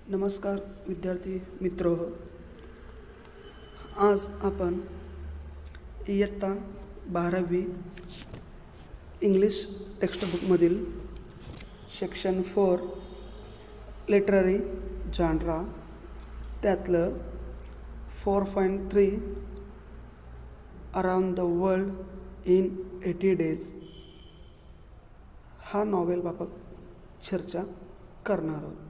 नमस्कार विद्यार्थी मित्र. आज आपण इयत्ता 12वी इंग्लिश टेक्स्टबुकमधील सेक्शन 4 लिटररी जॉनरा त्यातलं 4.3 around the world in 80 days हा नॉवेलबाबत चर्चा करणार आहोत.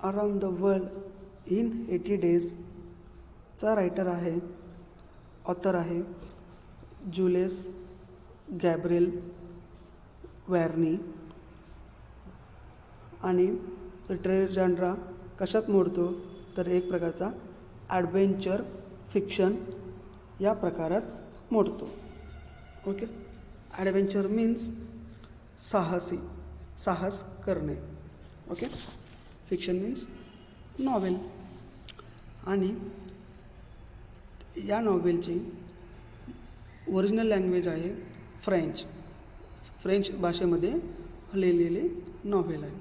अराउंड द वर्ल्ड इन 80 डेजचा रायटर आहे, ऑथर आहे जुलियस गॅब्रिएल व्हर्नी. आणि लिटररी जॉनरा कशात मोडतो तर एक प्रकारचा ॲडव्हेंचर फिक्शन या प्रकारात मोडतो. ओके, ॲडव्हेंचर मीन्स साहस करणे. Okay, fiction means novel. आणि या नॉवेलची ओरिजिनल लँग्वेज आहे फ्रेंच भाषेमध्ये लिहिलेली नॉवेल आहे.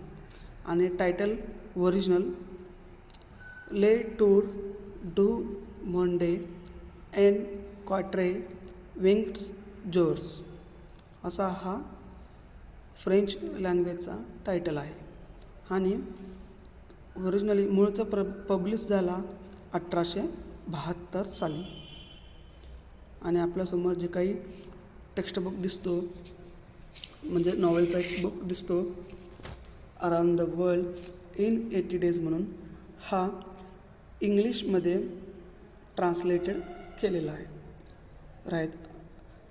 आणि टायटल ओरिजिनल ले टूर डू मोंडे एन क्वाट्रे विंग्स जोर्स असा हा फ्रेंच लँग्वेजचा टायटल आहे. आणि ओरिजिनली मूळचा पब्लिश झाला 1872 साली. आणि आपल्यासमोर जे काही टेक्स्टबुक दिसतो म्हणजे नॉवेलचा एक बुक दिसतो around the world in 80 days म्हणून, हा इंग्लिशमध्ये ट्रान्सलेटेड केलेला आहे.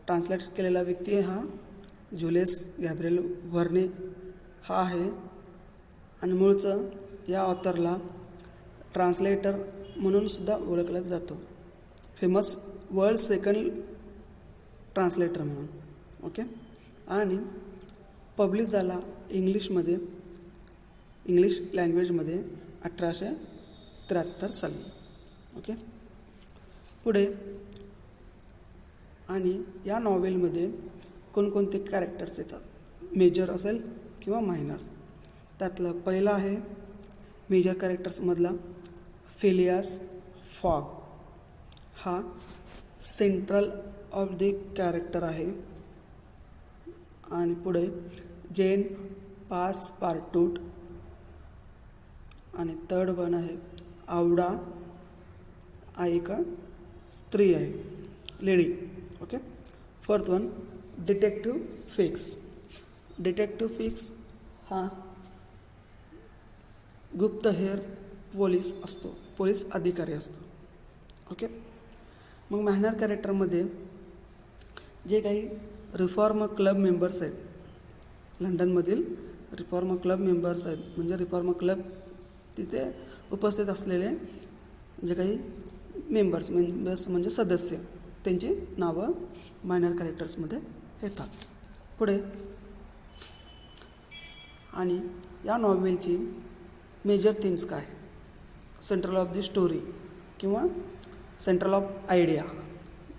ट्रान्सलेट केलेला व्यक्ती हा जुलियस गॅब्रिएल व्हर्नी हा आहे. आणि मूळचं या ऑथरला ट्रान्सलेटर म्हणून सुद्धा ओळखला जातो, फेमस वर्ल्ड सेकंड ट्रान्सलेटर म्हणून. ओके, आणि पब्लिश झाला इंग्लिश लँग्वेजमध्ये 1873 साली. ओके, पुढे आणि या नॉवेलमध्ये कोणकोणते कॅरेक्टर्स येतात, मेजर असेल किंवा मायनर. त्यातलं पहिला आहे मेजर कॅरेक्टर्समधला फिलियास फॉग. हा सेंट्रल ऑफ द कॅरेक्टर आहे. आणि पुढे जेन पासपार्टूट. आणि थर्ड वन आहे आवडा, एक स्त्री आहे, lady. Okay, fourth one detective fix हा गुप्तहेर पोलीस अधिकारी असतो. ओके, मग मायनर कॅरेक्टरमध्ये जे काही रिफॉर्म क्लब मेंबर्स आहेत, लंडनमधील रिफॉर्म क्लब मेंबर्स आहेत, म्हणजे रिफॉर्म क्लब तिथे उपस्थित असलेले जे काही मेंबर्स म्हणजे सदस्य, त्यांची नावं मायनर कॅरेक्टर्समध्ये येतात. पुढे आणि या नॉवेलची मेजर थीम्स काय, सेंट्रल ऑफ द स्टोरी किंवा सेंट्रल ऑफ आयडिया.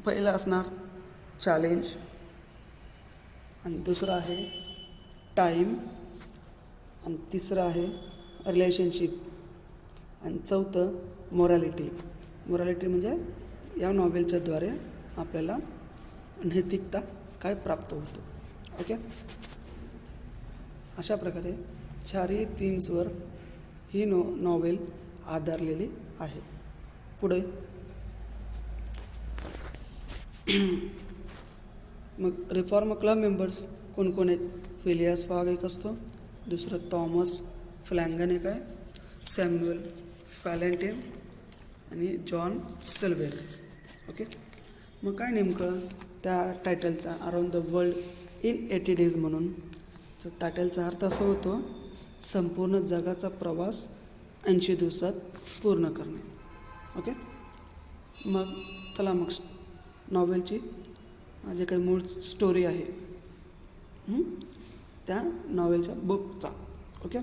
पहिलं असणार चॅलेंज, आणि दुसरं आहे टाईम, आणि तिसरं आहे रिलेशनशिप, आणि चौथं मोरॅलिटी म्हणजे या नॉवेलच्या द्वारे आपल्याला नैतिकता काय प्राप्त होतो. ओके, अशा प्रकारे चारही थीम्सवर ही नॉवेल आधारलेली आहे. पुढे मग रिफॉर्म क्लब मेंबर्स कोण कोण आहेत, फिलियास फॉग एक असतो, दुसरं थॉमस फ्लॅंगन एक आहे, सॅम्युएल फॅलेंटिन आणि जॉन सिल्वेर. ओके, मग काय नेमकं त्या टायटलचा around the world in 80 days म्हणून, तर टायटलचा अर्थ असा होतो संपूर्ण जगाचा प्रवास 80 दिवसात पूर्ण करणे. ओके, मग चला मग नॉवेलची जे काही मूळ स्टोरी आहे त्या नॉवेलच्या बुकचा. ओके,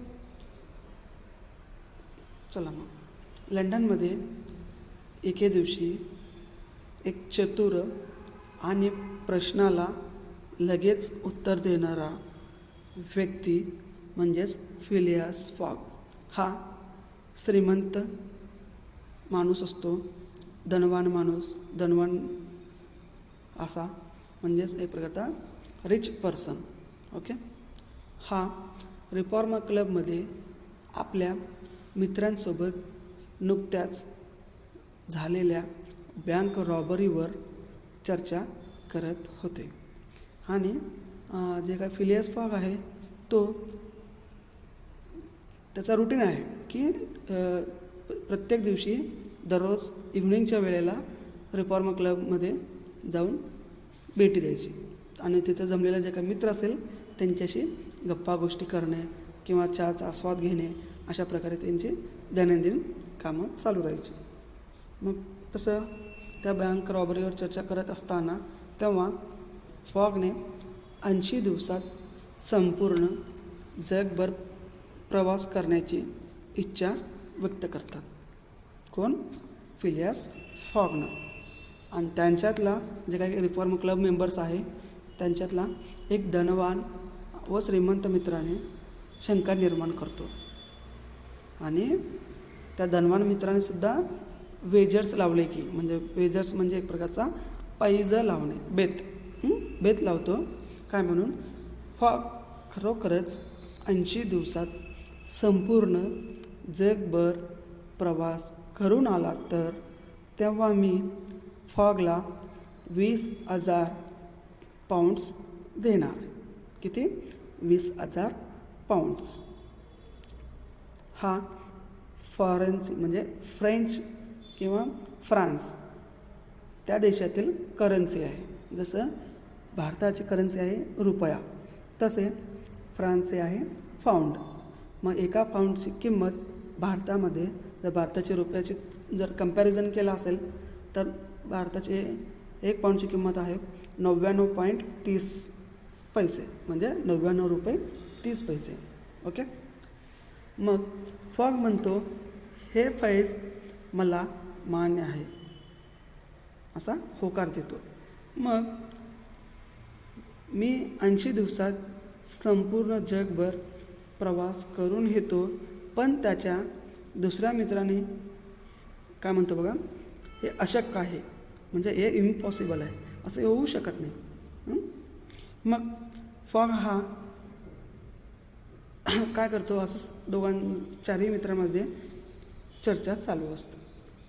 चला मग लंडनमध्ये एके दिवशी एक चतुर आणि प्रश्नाला लगेच उत्तर देणारा व्यक्ती म्हणजेच फिलियास फॉग हा श्रीमंत माणूस असतो, धनवान असा, म्हणजेच एक प्रकारचा रिच पर्सन. ओके. हा रिफॉर्म क्लबमध्ये आपल्या मित्रांसोबत नुकत्याच झालेल्या बँक रॉबरीवर चर्चा करत होते. आणि जे काय फिलियास फॉग आहे तो त्याचा रुटीन आहे की प्रत्येक दिवशी दररोज इव्हनिंगच्या वेळेला रिफॉर्म क्लबमध्ये जाऊन भेटी द्यायची आणि तिथं जमलेला जे काही मित्र असेल त्यांच्याशी गप्पा गोष्टी करणे किंवा चहाचा आस्वाद घेणे, अशा प्रकारे त्यांची दैनंदिन कामं चालू राहायची. मग तसं त्या बँक रॉबरीवर चर्चा करत असताना तेव्हा फॉगने 80 दिवसात संपूर्ण जगभर प्रवास करण्याची इच्छा व्यक्त करतात. कोण? फिलियास फॉगनं. आणि त्यांच्यातला जे काही रिफॉर्म क्लब मेंबर्स आहे त्यांच्यातला एक धनवान व श्रीमंत मित्राने शंका निर्माण करतो आणि त्या धनवान मित्राने सुद्धा वेजर्स लावले की, म्हणजे वेजर्स म्हणजे एक प्रकारचा पैज लावणे, बेत लावतो. काय म्हणून? फॉग खरोखरच 80 दिवसात संपूर्ण जगभर प्रवास करून आला तर तेव्हा मी फॉगला 20,000 पाऊंड्स देणार. किती? 20,000 पाऊंड्स. हा फॉरेन्सी म्हणजे फ्रेंच किंवा फ्रान्स त्या देशातील करन्सी आहे. जसं भारताची करन्सी आहे रुपया, तसे फ्रान्सचे आहे पाऊंड. मग एका पाऊंडची किंमत भारतामध्ये जर भारताची रुपयाची जर कंपॅरिझन केला असेल तर भारताची 1 पाऊंडची किंमत आहे 99.30 पैसे, म्हणजे 99 रुपये 30 पैसे. ओके. मग फॉग म्हणतो हे फैज मला मान्य आहे, असा होकार देतो. मग मी 80 दिवसात संपूर्ण जगभर प्रवास करून येतो, पण त्याच्या दुसऱ्या मित्राने काय म्हणतो बघा, हे अशक्य आहे, म्हणजे हे इम्पॉसिबल आहे, असं होऊ शकत नाही. मग फॉग हा काय करतो, असं चारही मित्रांमध्ये चर्चा चालू असते.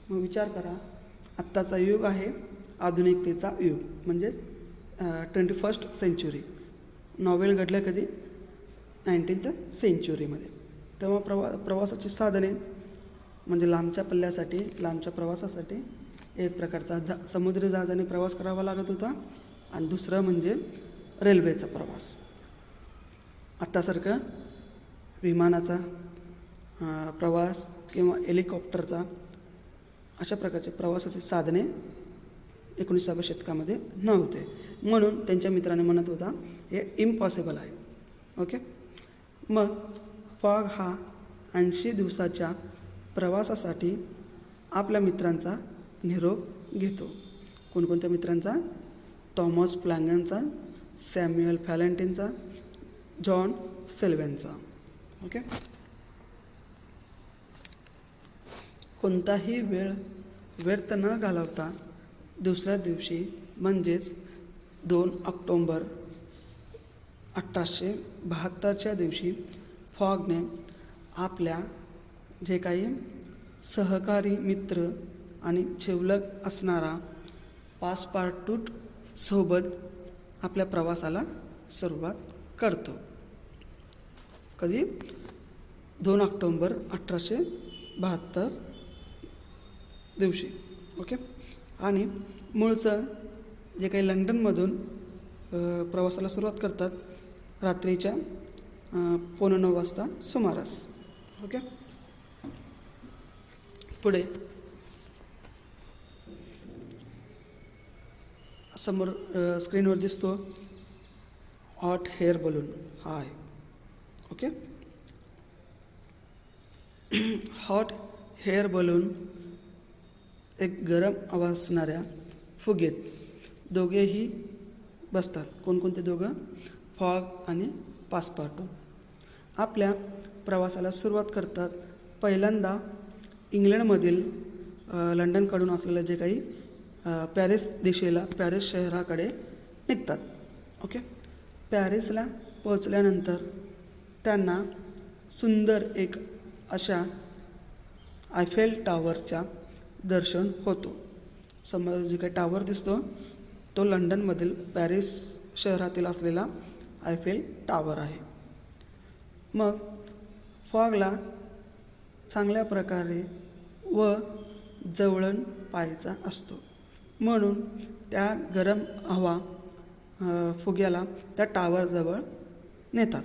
मग विचार करा, आत्ताचा युग आहे आधुनिकतेचा युग, म्हणजेच 21st सेंचुरी. नॉवेल घडलं कधी? 19th सेंचुरीमध्ये. तेव्हा प्रवासाची साधने म्हणजे लांबच्या प्रवासासाठी एक प्रकारचा समुद्री जहाजाने प्रवास करावा लागत होता आणि दुसरं म्हणजे रेल्वेचा प्रवास. आत्तासारखं विमानाचा प्रवास किंवा हेलिकॉप्टरचा अशा प्रकारचे प्रवासाचे साधने 19व्या शतकामध्ये नव्हते. म्हणून त्यांच्या मित्राने म्हणत होता हे इम्पॉसिबल आहे. ओके. मग फॉग हा 80 दिवसाच्या प्रवासासाठी आपल्या मित्रांचा निरोप घेतो. कोणकोणत्या मित्रांचा? थॉमस फ्लॅंगनचा, सॅम्युएल फॅलेंटिनचा, जॉन सेल्वेनचा. ओके. कोणताही वेळ व्यर्थ न घालवता दुसऱ्या दिवशी म्हणजेच 2 ऑक्टोबर 1872च्या दिवशी फॉगने आपल्या जे काही सहकारी मित्र आणि जिवलग असणारा पासपार्टूट सोबत आपल्या प्रवासाला सुरुवात करतो. कधी? 2 ऑक्टोबर 1872 दिवशी. ओके. आणि मूळचं जे काही लंडनमधून प्रवासाला सुरुवात करतात रात्रीच्या 9:15 वाजता सुमारास. ओके. पुढे समोर स्क्रीनवर दिसतो हॉट हेअर बलून हा आहे. ओके. हॉट हेअर बलून एक गरम आवाज असणाऱ्या फुगेत दोघेही बसतात. कोणकोणते दोघं? फॉग आणि पासपार्टू आपल्या प्रवासाला सुरुवात करतात. पहिल्यांदा इंग्लंडमधील लंडनकडून असलेलं जे काही पॅरिस दिशेला पॅरिस शहराकडे निघतात. ओके. पॅरिसला पोहोचल्यानंतर त्यांना सुंदर एक अशा आयफेल टावरच्या दर्शन होतो. समोर जे काही टावर दिसतो तो लंडनमधील पॅरिस शहरातील असलेला आयफेल टावर आहे. मग फॉगला चांगल्या प्रकारे व जवळून पाहायचा असतो, म्हणून त्या गरम हवा फुग्याला त्या टावरजवळ नेतात.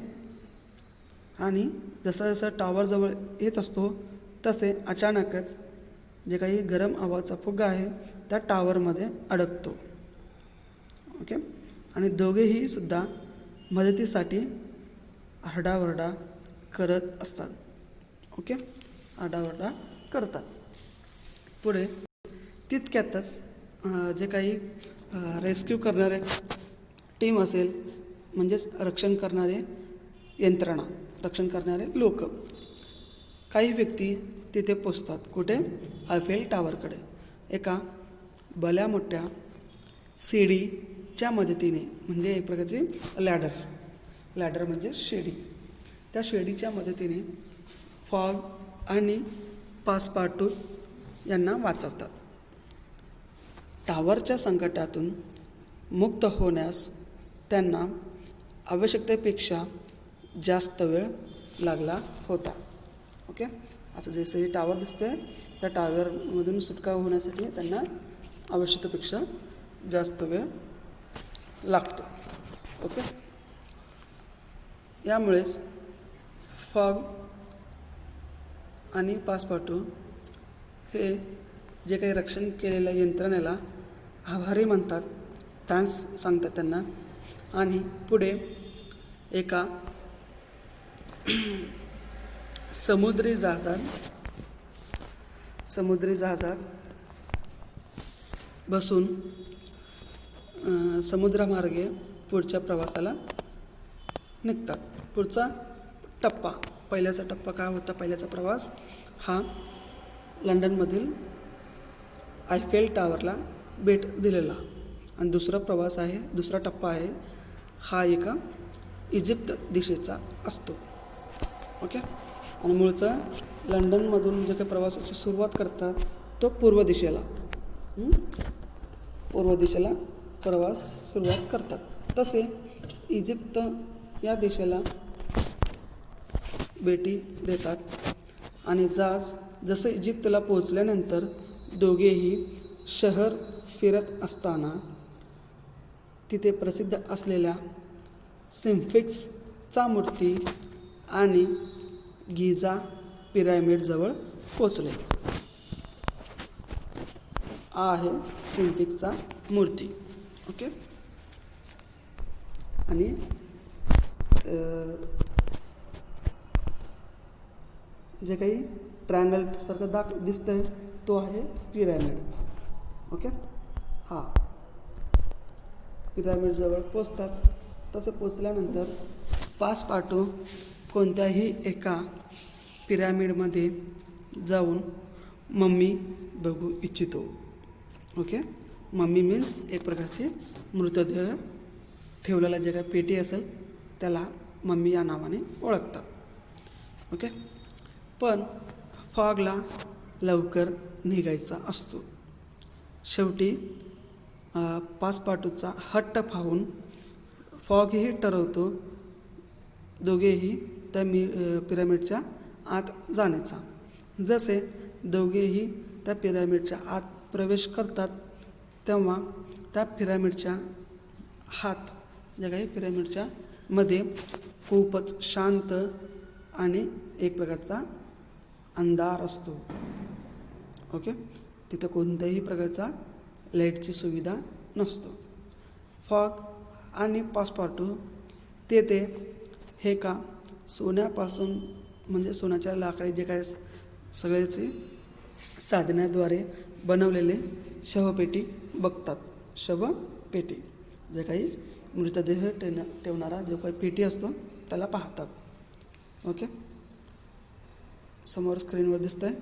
आणि जसं जसं टावरजवळ येत असतो तसे अचानकच जे काही गरम हवाचा फुगा आहे त्या टावरमध्ये अडकतो. ओके. आणि दोघेही सुद्धा मदतीसाठी आरडाओरडा करत असतात. ओके. आरडाओरडा करतात. पुढे तितक्यातच जे काही रेस्क्यू करणारे टीम असेल, म्हणजेच रक्षण करणारे यंत्रणा, रक्षण करणारे लोक, काही व्यक्ती तिथे पोचतात. कुठे? आयफेल टावरकडे. एका भल्या मोठ्या शिडीच्या मदतीने, म्हणजे एक प्रकारची लॅडर म्हणजे शिडी, त्या शिडीच्या मदतीने फॉग आणि पासपार्टू यांना वाचवतात. टावरच्या संकटातून मुक्त होण्यास त्यांना आवश्यकतेपेक्षा जास्त वेळ लागला होता. ओके. असं जसे टावर दिसते त्या टावरमधून सुटका होण्यासाठी त्यांना आवश्यकतेपेक्षा जास्त वेळ लागतो. ओके. यामुळेच फॉग आणि पासपार्टू हे जे काही रक्षण केलेल्या यंत्रणेला आभारी म्हणतात, थँक्स सांगतात त्यांना. आणि पुढे एका समुद्री जहाजात बसून समुद्रामार्गे पुढच्या प्रवासाला निघतात. पुढचा टप्पा, पहिल्याचा टप्पा काय होता? पहिल्याचा प्रवास हा लंडनमधील आयफेल टावरला भेट दिलेला. आणि दुसरा टप्पा आहे हा एका इजिप्त दिशेचा असतो. ओके. आणि मूळचा लंडनमधून जे काही प्रवासाची सुरुवात करतात तो पूर्व दिशेला प्रवास सुरुवात करतात. तसे इजिप्त या देशाला भेटी देतात. आणि जसं इजिप्तला पोहोचल्यानंतर दोघेही शहर फिरत असताना तिथे प्रसिद्ध असलेल्या सिम्फिक्सचा मूर्ती आणि गिझा पिरॅमिडजवळ पोचले. आहे सिम्फिक्सचा मूर्ती. ओके. आणि जे काही ट्रायंगल सारखं दिसतंय तो आहे पिरॅमिड. ओके. हा पिरॅमिडजवळ पोचतात. तसं पोचल्यानंतर पासपार्टू कोणत्याही एका पिरॅमिडमध्ये जाऊन मम्मी बघू इच्छितो. ओके. मम्मी मीन्स एक प्रकारची मृतदेह ठेवलेला जे काही पेटी असेल त्याला मम्मी या नावाने ओळखतात. ओके. पण फॉगला लवकर निघायचा असतो. शेवटी पासपार्टूचा हट्ट पाहून फॉगही ठरवतो दोघेही त्या पिरॅमिडच्या आत जाण्याचा. जसे दोघेही त्या पिरॅमिडच्या आत प्रवेश करतात तेव्हा त्या पिरॅमिडच्या पिरॅमिडच्या मध्ये खूपच शांत आणि एक प्रकारचा अंधार असतो. ओके. तिथं कोणत्याही प्रकारचा लाईटची सुविधा नसतो. फॉग आणि पासपार्टू तेथे हे का सोन्यापासून, म्हणजे सोन्याच्या लाकडी जे काय सगळ्याची साधनाद्वारे बनवलेले शवपेटी बघतात. शवपेटी जे काही मृतदेह ठेवणारा जो काही पेटी असतो त्याला पाहतात. ओके, समोर स्क्रीनवर दिसतं आहे,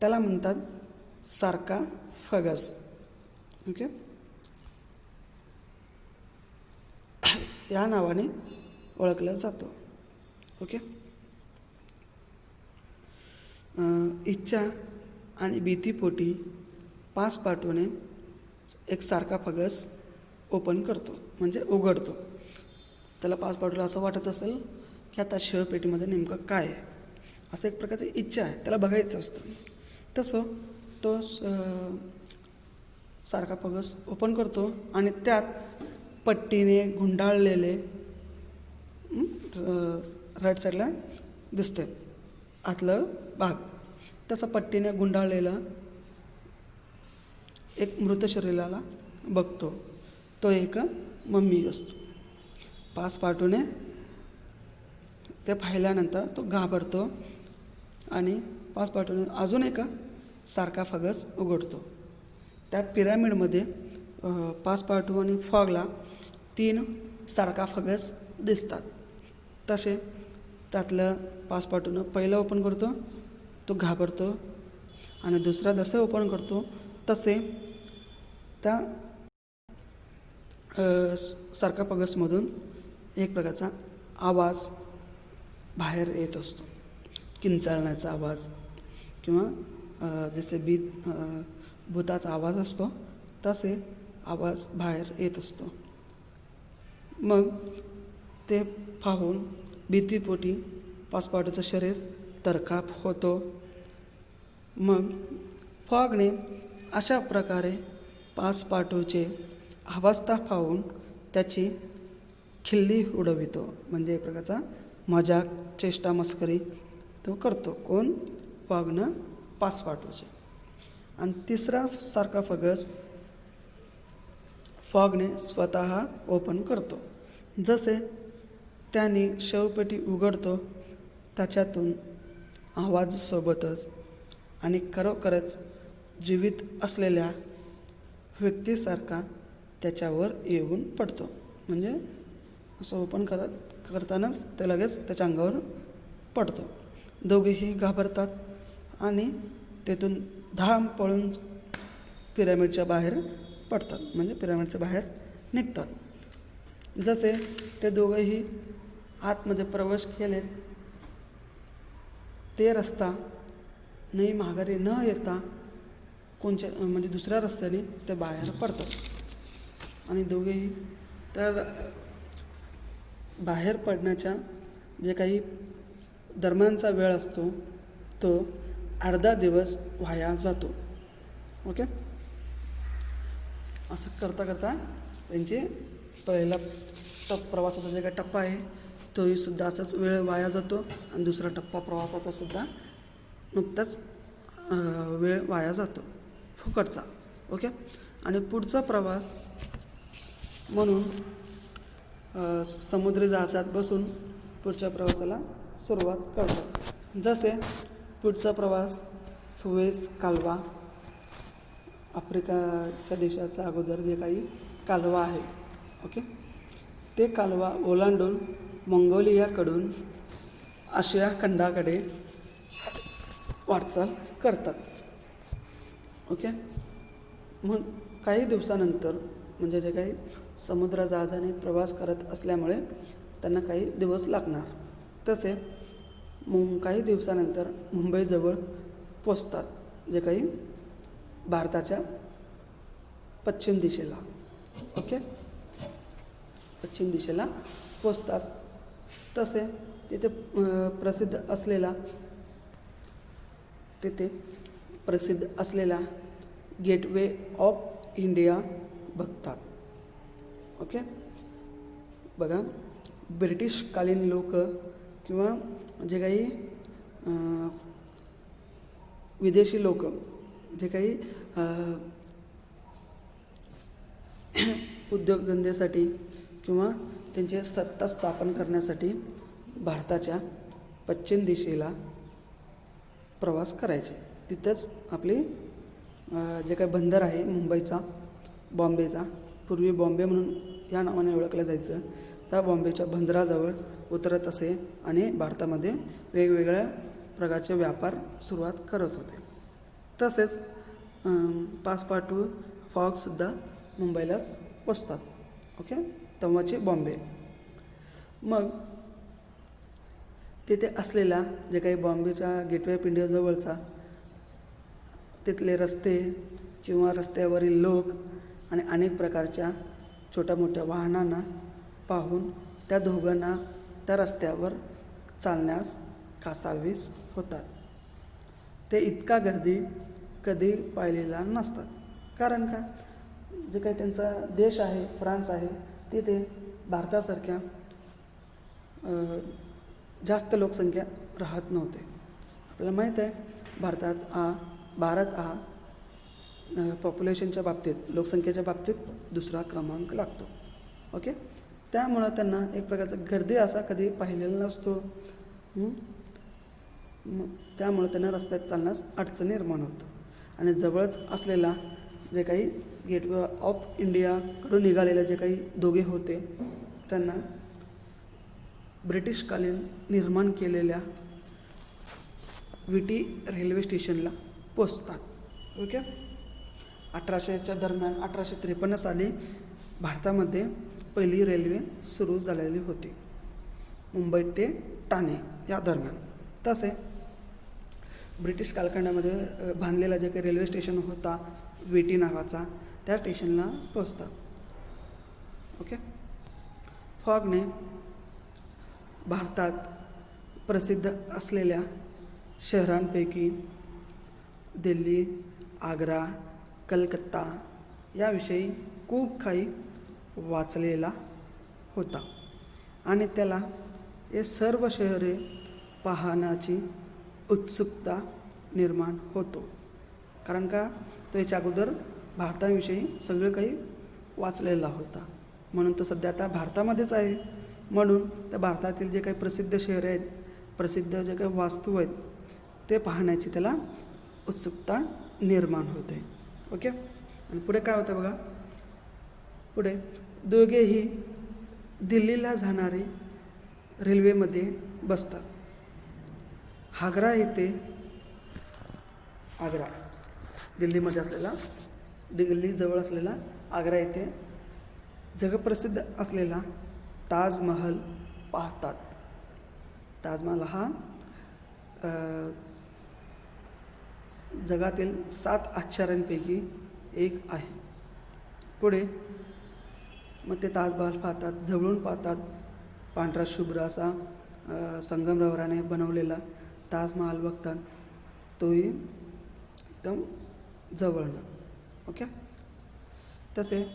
त्याला म्हणतात सार्काफगस. ओके, या नावाने ओळखलं जातं. ओके, इच्छा आणि भीतीपोटी पासपाटोने एक सार्काफगस ओपन करतो, म्हणजे उघडतो. त्याला पासपाटोला असं वाटत असेल की आता शवपेटीमध्ये नेमकं काय आहे, असं एक प्रकारची इच्छा आहे, त्याला बघायचं असतं. तसं तो सार्काफगस ओपन करतो आणि त्यात पट्टीने गुंडाळलेले राईट साईडला दिसते आतलं भाग, तसं पट्टीने गुंडाळलेला एक मृत शरीराला बघतो. तो एक मम्मी असतो. पासपाटोने ते पाहिल्यानंतर तो घाबरतो आणि पासपाटोने अजून एक सार्काफगस उघडतो. त्या पिरॅमिडमध्ये पासपाटो आणि फॉगला 3 सार्काफगस दिसतात. तसे त्यातलं पासपाटोनं पहिलं ओपन करतो, तो घाबरतो, आणि दुसरा जसं ओपन करतो तसे त्या सार्काफगसमधून एक प्रकारचा आवाज बाहेर येत असतो, किंचाळण्याचा आवाज किंवा जसे भूताचा आवाज असतो तसे आवाज बाहेर येत असतो. मग ते पाहून भीतीपोटी पासपाटोचं शरीर तरकाप होतो. मग फॉगने अशा प्रकारे पासपाटोचे अवस्था पाहून त्याची खिल्ली उडवितो, म्हणजे एक प्रकारचा मजाक, चेष्टा, मस्करी तो करतो. कोण? फॉगनं पासपाटोचे. आणि तिसरा सार्काफगस फॉगने स्वतः ओपन करतो. जसे त्याने शवपेटी उघडतो त्याच्यातून आवाजासोबतच आणि खरोखरच जीवित असलेल्या व्यक्तीसारखा त्याच्यावर येऊन पडतो. म्हणजे असं ओपन करतानाच ते लगेच त्याच्या अंगावर पडतो. दोघेही घाबरतात आणि तेथून धाम पळून पिरॅमिडच्या बाहेर पडतात, म्हणजे पिरॅमिडच्या बाहेर निघतात. जसे ते दोघेही आतमध्ये प्रवेश केले, ते रस्ता नाही माघारी न येता कोणच्या म्हणजे दुसऱ्या रस्त्याने ते बाहेर पडतात. आणि दोघेही तर बाहेर पडण्याच्या जे काही दरम्यानचा वेळ असतो तो अर्धा दिवस वाया जातो. ओके, असं करता करता त्यांचे पहिला प्रवासाचा जे काही टप्पा आहे तोही सुद्धा असाच वेळ वाया जातो, आणि दुसरा टप्पा प्रवासाचा सुद्धा नुकताच वेळ वाया जातो फुकटचा. ओके, आणि पुढचा प्रवास म्हणून समुद्री जहाजात बसून पुढच्या प्रवासाला सुरुवात करतात. जसे पुढचा प्रवास सुएझ कालवा, आफ्रिकाच्या देशाचा अगोदर जे काही कालवा आहे, ओके, ते कालवा ओलांडून मंगोलियाकडून आशिया खंडाकडे वाटचाल करतात. ओके, मग काही दिवसानंतर म्हणजे जे काही समुद्र जहाजाने प्रवास करत असल्यामुळे त्यांना काही दिवस लागणार, तसे काही दिवसानंतर मुंबईजवळ पोचतात, जे काही भारताच्या पश्चिम दिशेला. ओके, पश्चिम दिशेला पोचतात. तसे तिथे प्रसिद्ध असलेला गेटवे ऑफ इंडिया बघतात. ओके, बघा, ब्रिटिशकालीन लोक किंवा जे काही विदेशी लोक जे काही उद्योगधंद्यासाठी किंवा त्यांचे सत्ता स्थापन करण्यासाठी भारताच्या पश्चिम दिशेला प्रवास करायचे. तिथंच आपली जे काही बंदर आहे मुंबईचा, बॉम्बेचा, पूर्वी बॉम्बे म्हणून या नावाने ओळखलं जायचं, त्या बॉम्बेच्या बंदराजवळ उतरत असे आणि भारतामध्ये वेगवेगळ्या प्रकारचे व्यापार सुरुवात करत होते. तसेच पासपाटू फॉगसुद्धा मुंबईलाच पोचतात. ओके, तेव्हाचे बॉम्बे. मग तिथे असलेला जे काही बॉम्बेच्या गेटवे ऑफ इंडियाजवळचा तिथले रस्ते किंवा रस्त्यावरील लोक आणि अनेक प्रकारच्या छोट्या मोठ्या वाहनांना पाहून त्या दोघांना त्या रस्त्यावर चालण्यास कासावीस होतात. ते इतका गर्दी कधी पाहिलेला नसतात. कारण का, जे काही त्यांचा देश आहे फ्रान्स आहे, तिथे भारतासारख्या जास्त लोकसंख्या राहत नव्हते. आपल्याला माहीत आहे भारत हा पॉप्युलेशनच्या बाबतीत, लोकसंख्येच्या बाबतीत दुसरा क्रमांक लागतो. ओके, त्यामुळं त्यांना एक प्रकारचा गर्दी असा कधी पाहिलेला नसतो. त्यामुळं त्यांना रस्त्यात चालण्यास अडचण निर्माण होतो. आणि जवळच असलेला जे काही गेटवे ऑफ इंडियाकडून निघालेले जे काही दोघे होते, त्यांना ब्रिटिशकालीन निर्माण केलेल्या विटी रेल्वे स्टेशनला पोचतात. ओके, 1800च्या दरम्यान 1853 साली भारतामध्ये पहिली रेल्वे सुरू झालेली होती, मुंबई ते ठाणे या दरम्यान. तसे ब्रिटिश कालखंडामध्ये बांधलेला जे काही रेल्वे स्टेशन होता विटी नावाचा, त्या स्टेशनला पोचतात. ओके, फॉगने भारतात प्रसिद्ध असलेल्या शहरांपैकी दिल्ली, आग्रा, कलकत्ता याविषयी खूप काही वाचलेला होता आणि त्याला हे सर्व शहरे पाहण्याची उत्सुकता निर्माण होतो. कारण का, तो याच्या अगोदर भारताविषयी सगळं काही वाचलेला होता, म्हणून तो सध्या आता भारतामध्येच आहे. म्हणून त्या भारतातील जे काही प्रसिद्ध शहरे आहेत, प्रसिद्ध जे काही वास्तू आहेत, ते पाहण्याची त्याला उत्सुकता निर्माण होते. ओके, आणि पुढे काय होतं बघा, पुढे दोघेही दिल्लीला जाणारे रेल्वेमध्ये बसतात. आग्रा दिल्लीमध्ये असलेला, दिल्लीजवळ असलेला आग्रा येथे जगप्रसिद्ध असलेला ताजमहल पाहतात. ताजमहल हा जगातील 7 आश्चर्यांपैकी एक आहे. पुढे मग ते ताजमहल पाहतात, जवळून पाहतात. पांढरा शुभ्र असा संगमरवराने बनवलेला ताजमहल बघतात, तोही एकदम जवळनं. ओके, तसे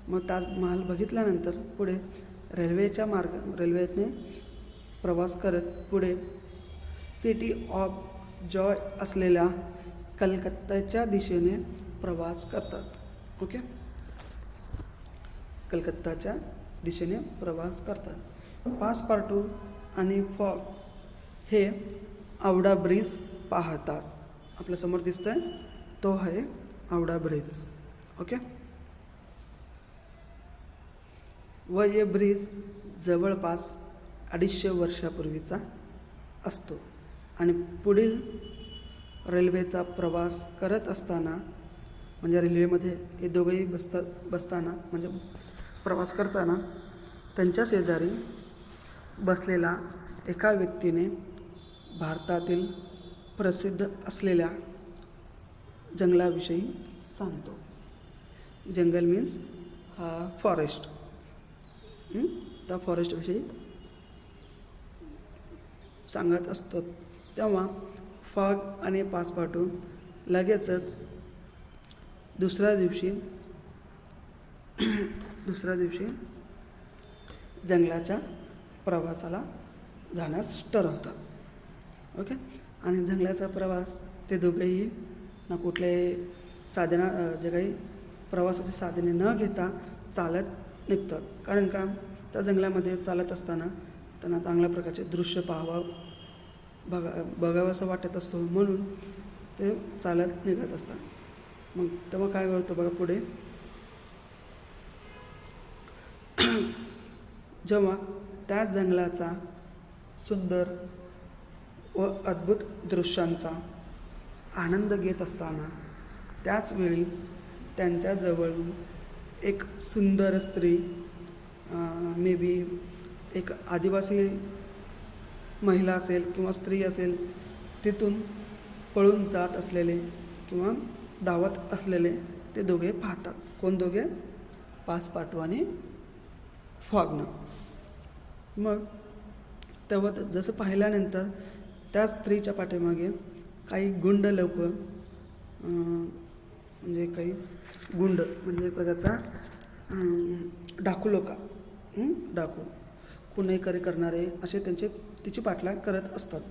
मग ताजमहल बघितल्यानंतर पुढे रेल्वेने प्रवास करत पुढे सिटी ऑफ जॉय असलेल्या कलकत्त्याच्या दिशेने प्रवास करतात. ओके, कलकत्ताच्या दिशेने प्रवास करतात. पासपार्टू आणि फॉग हे हावडा ब्रिज पाहतात. आपल्यासमोर दिसतंय तो आहे हावडा ब्रिज. ओके, व हे ब्रिज जवळपास 250 वर्षापूर्वीचा असतो. आणि पुढील रेल्वेचा प्रवास करत असताना, म्हणजे रेल्वेमध्ये हे दोघंही बसताना म्हणजे प्रवास करताना, त्यांच्या शेजारी बसलेला एका व्यक्तीने भारतातील प्रसिद्ध असलेल्या जंगलाविषयी सांगतो. जंगल मीन्स फॉरेस्ट. त्या फॉरेस्टविषयी सांगत असतो. तेव्हा फॉग आणि पासपार्टू लगेचच दुसऱ्या दिवशी जंगलाच्या प्रवासाला जाण्यास ठरवतात. ओके, आणि जंगलाचा प्रवास ते दोघेही ना कुठल्याही जे काही प्रवासाची साधने न घेता चालत निघतात. कारण का, त्या जंगलामध्ये चालत असताना त्यांना चांगल्या प्रकारचे दृश्य बघावंसं वाटत असतो, म्हणून ते चालत निघत असतात. मग तेव्हा काय करतो बघा, पुढे जेव्हा त्या जंगलाचा सुंदर व अद्भुत दृश्यांचा आनंद घेत असताना त्याचवेळी त्यांच्याजवळून एक सुंदर स्त्री, मे बी एक आदिवासी महिला असेल किंवा स्त्री असेल, तिथून पळून जात असलेले किंवा धावत असलेले ते दोघे पाहतात. कोण दोघे? पासपाटू आणि फॉगनं. मग तेव्हा जसं पाहिल्यानंतर त्या स्त्रीच्या पाठीमागे काही गुंड लोक, म्हणजे काही गुंड म्हणजे एक प्रकारचा डाकू लोक, डाकू गुन्हेगारी करणारे असे तिची पाठलाग करत असतात.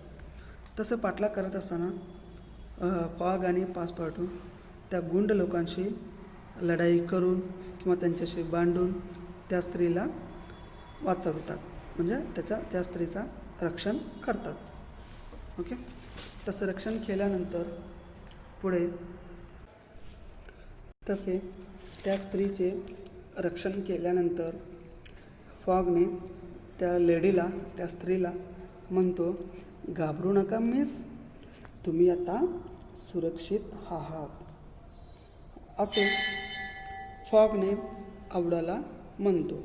तसं पाठलाग करत असताना फॉग आणि पासपाटू त्या गुंड लोकांशी लढाई करून किंवा त्यांच्याशी भांडून त्या स्त्रीला वाचवतात, म्हणजे त्या स्त्रीचा रक्षण करतात. ओके. तसं रक्षण केल्यानंतर पुढे तसे त्या स्त्रीचे रक्षण केल्यानंतर फॉगने त्या स्त्रीला म्हणतो, घाबरू नका मिस, तुम्ही आता सुरक्षित आहात, असे फॉगने आवडाला म्हणतो.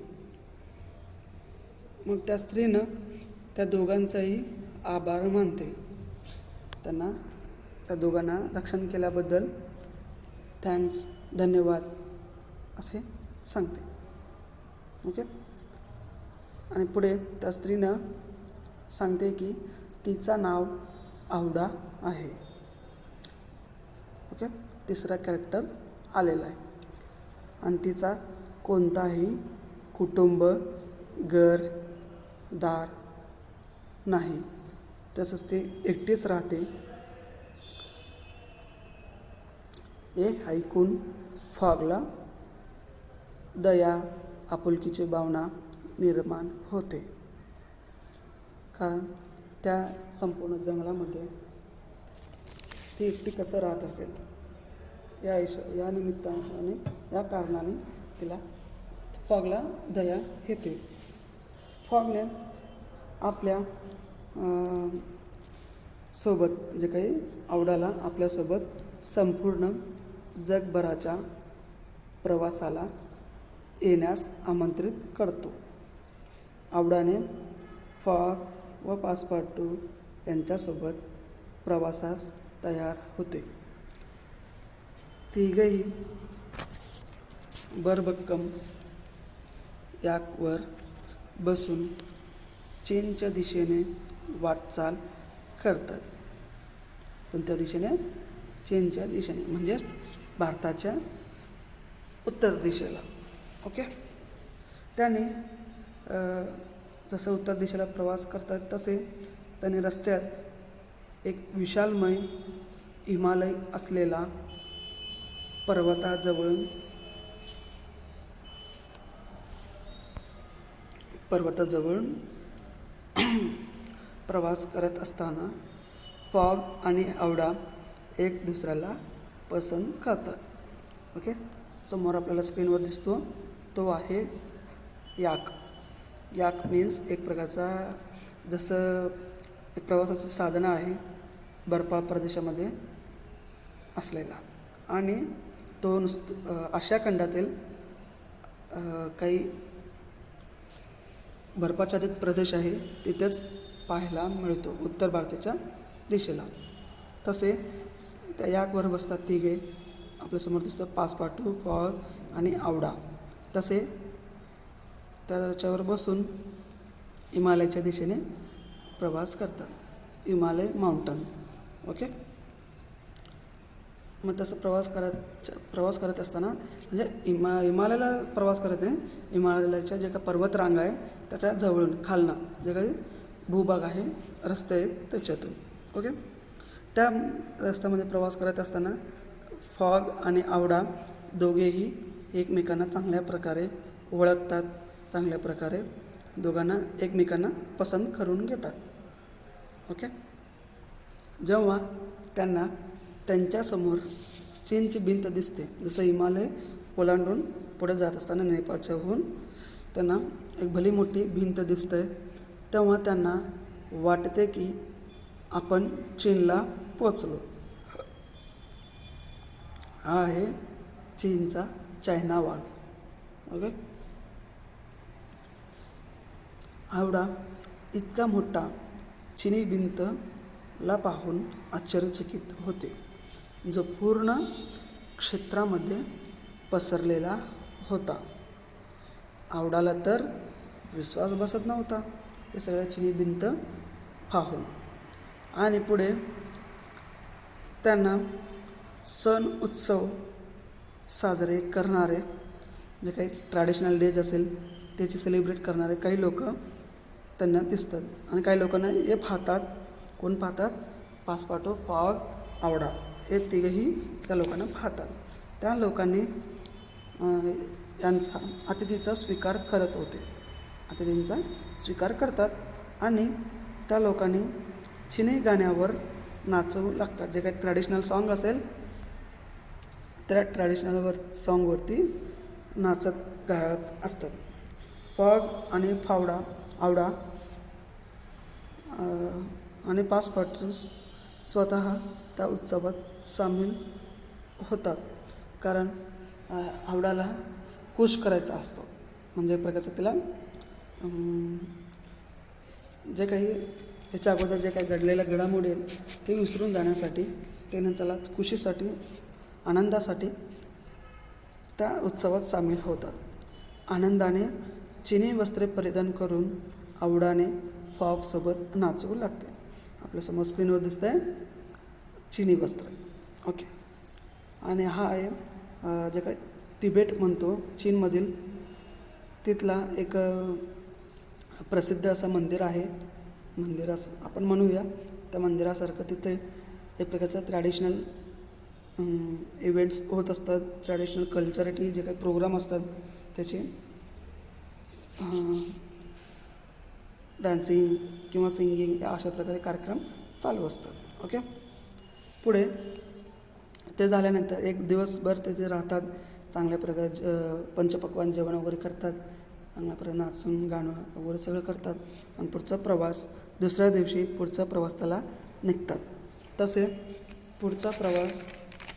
मग त्या स्त्रीनं त्या दोघांचाही आभार मानते. त्या दोघांना रक्षण केल्याबद्दल थँक्स, धन्यवाद असे सांगते. ओके. आणि पुढे त्या स्त्रीनं सांगते की तिचं नाव आवडा आहे. ओके. तिसरा कॅरेक्टर आलेला आहे आणि तिचा कोणताही कुटुंब, घर, दार नाही, तसंच ती एकटीच राहते. हे ऐकून फॉगला दया, आपुलकीची भावना निर्माण होते, कारण त्या संपूर्ण जंगलामध्ये ती एकटी कसं राहत असेल या निमित्ताने, या कारणाने तिला फॉगला दया येते. फॉगने आपल्या सोबत जे काही आवडाला आपल्यासोबत संपूर्ण जगभराच्या प्रवासाला येण्यास आमंत्रित करतो. आवडाने फॉग व पासपाटू यांच्यासोबत प्रवासास तयार होते. तिघेही भरभक्कम याकवर बसून चीनच्या दिशेने वाटचाल करतात. कोणत्या दिशेने? चीनच्या दिशेने, म्हणजे भारताच्या उत्तर दिशेला. ओके. त्याने जसं उत्तर दिशेला प्रवास करतात तसे त्याने रस्त्यात एक विशालमय हिमालय असलेला पर्वताजवळून प्रवास करत असताना फॉग आणि आवडा एक दुसऱ्याला पसंत करतात. ओके. समोर आपल्याला स्क्रीनवर दिसतो तो आहे याक. याक मीन्स एक प्रकारचा, जसं एक प्रवासाचं साधन आहे बर्फाळ प्रदेशामध्ये असलेला, आणि तो आशिया खंडातील काही बर्फाच्छादित प्रदेश आहे तिथेच पाहायला मिळतो, उत्तर भारताच्या दिशेला. तसे त्या याकवर बसतात तिघे. आपल्यासमोर दिसतं पासपाटू, फॉग आणि आवडा. तसे त्याच्यावर बसून हिमालयाच्या दिशेने प्रवास करतात, हिमालय माउंटन. ओके. मग तसं प्रवास करत असताना, म्हणजे हिमालयाला प्रवास करत नाही, हिमालयाच्या जे काही पर्वतरांग आहे त्याच्या जवळून खालनं जे काही भूभाग आहे, रस्ते आहेत त्याच्यातून. ओके. त्या रस्त्यामध्ये प्रवास करत असताना फॉग आणि आवडा दोघेही एकमेकांना चांगल्या प्रकारे ओळखतात, चांगल्या प्रकारे दोघांना एकमेकांना पसंत करून घेतात. ओके. जेव्हा त्यांना त्यांच्यासमोर चीनची भिंत दिसते, जसं हिमालय ओलांडून पुढे जात असताना नेपाळच्या होऊन त्यांना एक भली मोठी भिंत दिसते, तेव्हा त्यांना वाटते की आपण चीनला पोचलो. हा आहे चीनचा चायना वॉल. ओके. एवढा इतका मोठा चिनी भिंतला पाहून आश्चर्यचकित होते, जो पूर्ण क्षेत्रामध्ये पसरलेला होता. आवडाला तर विश्वास बसत नव्हता हे सगळं चिनी भिंत पाहून. आणि पुढे त्यांना सण उत्सव साजरे करणारे, जे काही ट्रॅडिशनल डेज असेल त्याची सेलिब्रेट करणारे काही लोक त्यांना दिसतात. आणि काही लोकांना हे पाहतात. कोण पाहतात? पासपाटो, फॉग, आवडा हे तिघेही त्या लोकांना पाहतात. त्या लोकांनी यांचा अतिथीचा स्वीकार करत होते. अतिथींचा स्वीकार करतात आणि त्या लोकांनी चिनी गाण्यावर नाचवू लागतात. जे काही ट्रॅडिशनल सॉन्ग असेल त्या ट्रॅडिशनल सॉन्गवरती नाचत गायत असतात. फॉग आणि आवडा आणि पासपाटूस स्वतः त्या उत्सवात सामील होतात. कारण आवडाला खुश करायचा असतो. म्हणजे एक प्रकारचं तिला जे काही याच्या अगोदर जे काही घडलेल्या घडामोडी आहेत ते विसरून जाण्यासाठी, त्याने त्याला खुशीसाठी, आनंदासाठी त्या उत्सवात सामील होतात. आनंदाने चिनी वस्त्रे परिधान करून आवडाने फॉगसोबत नाचवू लागते. आपल्यासमोर स्क्रीनवर दिसतं आहे चिनी वस्त्र. ओके. आणि हा आहे जे काही तिबेट म्हणतो चीनमधील, तिथला एक प्रसिद्ध असं मंदिर आहे. मंदिर असं आपण म्हणूया. त्या मंदिरासारखं तिथे एक प्रकारचं ट्रॅडिशनल इव्हेंट्स होत असतात. ट्रॅडिशनल कल्चरिटी जे काही प्रोग्राम असतात त्याचे डान्सिंग किंवा सिंगिंग या अशा प्रकारे कार्यक्रम चालू असतात. ओके. पुढे ते झाल्यानंतर एक दिवसभर तिथे राहतात. चांगल्या प्रकारे पंचपक्वान्न जेवण वगैरे करतात. चांगल्या प्रकारे नाचून गाणं वगैरे सगळं करतात. आणि पुढचा प्रवास दुसऱ्या दिवशी पुढचा प्रवास त्याला निघतात. तसे पुढचा प्रवास